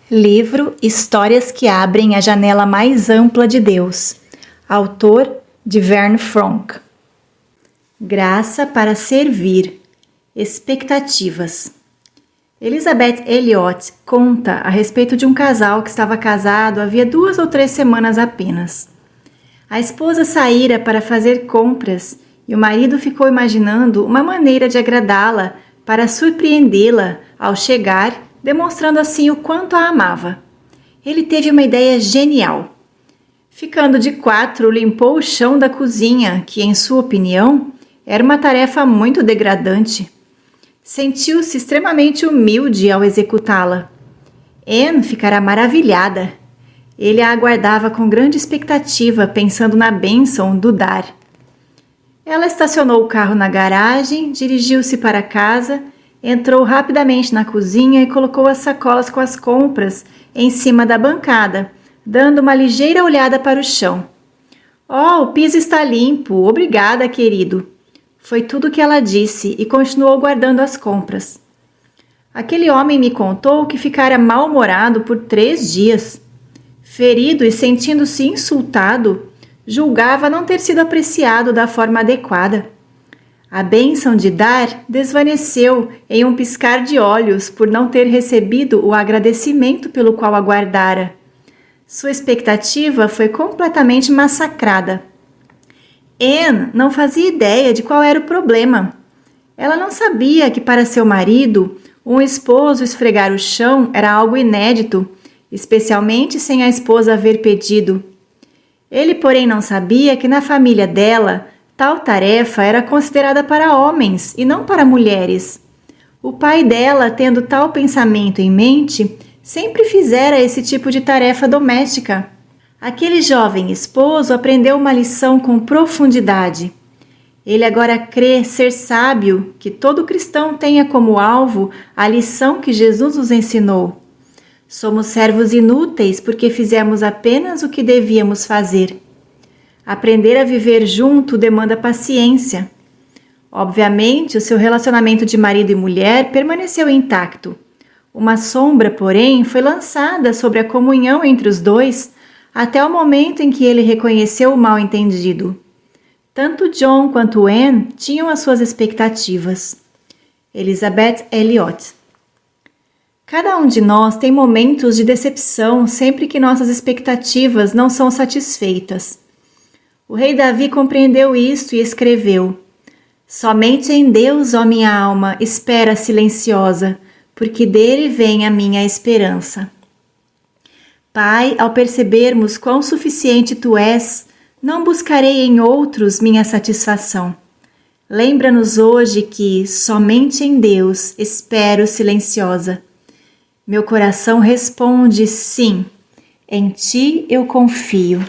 Livro Histórias que abrem a janela mais ampla de Deus. Autor de Verne Frank. Graça para servir. Expectativas. Elizabeth Elliot conta a respeito de um casal que estava casado havia 2 ou 3 semanas apenas. A esposa saíra para fazer compras e o marido ficou imaginando uma maneira de agradá-la para surpreendê-la ao chegar, demonstrando assim o quanto a amava. Ele teve uma ideia genial. Ficando de 4, limpou o chão da cozinha, que, em sua opinião, era uma tarefa muito degradante. Sentiu-se extremamente humilde ao executá-la. Anne ficará maravilhada. Ele a aguardava com grande expectativa, pensando na bênção do dar. Ela estacionou o carro na garagem, dirigiu-se para casa, entrou rapidamente na cozinha e colocou as sacolas com as compras em cima da bancada, dando uma ligeira olhada para o chão. « Oh, o piso está limpo, obrigada, querido. » Foi tudo o que ela disse e continuou guardando as compras. Aquele homem me contou que ficara mal-humorado por 3 dias. Ferido e sentindo-se insultado, julgava não ter sido apreciado da forma adequada. A bênção de dar desvaneceu em um piscar de olhos por não ter recebido o agradecimento pelo qual aguardara. Sua expectativa foi completamente massacrada. Anne não fazia ideia de qual era o problema. Ela não sabia que para seu marido, um esposo esfregar o chão era algo inédito, especialmente sem a esposa haver pedido. Ele, porém, não sabia que na família dela, tal tarefa era considerada para homens e não para mulheres. O pai dela, tendo tal pensamento em mente, sempre fizera esse tipo de tarefa doméstica. Aquele jovem esposo aprendeu uma lição com profundidade. Ele agora crê ser sábio que todo cristão tenha como alvo a lição que Jesus nos ensinou. Somos servos inúteis porque fizemos apenas o que devíamos fazer. Aprender a viver junto demanda paciência. Obviamente, o seu relacionamento de marido e mulher permaneceu intacto. Uma sombra, porém, foi lançada sobre a comunhão entre os dois até o momento em que ele reconheceu o mal-entendido. Tanto John quanto Anne tinham as suas expectativas. Elizabeth Elliot. Cada um de nós tem momentos de decepção sempre que nossas expectativas não são satisfeitas. O rei Davi compreendeu isto e escreveu: somente em Deus, ó minha alma, espera silenciosa, porque dele vem a minha esperança. Pai, ao percebermos quão suficiente Tu és, não buscarei em outros minha satisfação. Lembra-nos hoje que somente em Deus espero silenciosa. Meu coração responde sim, em Ti eu confio.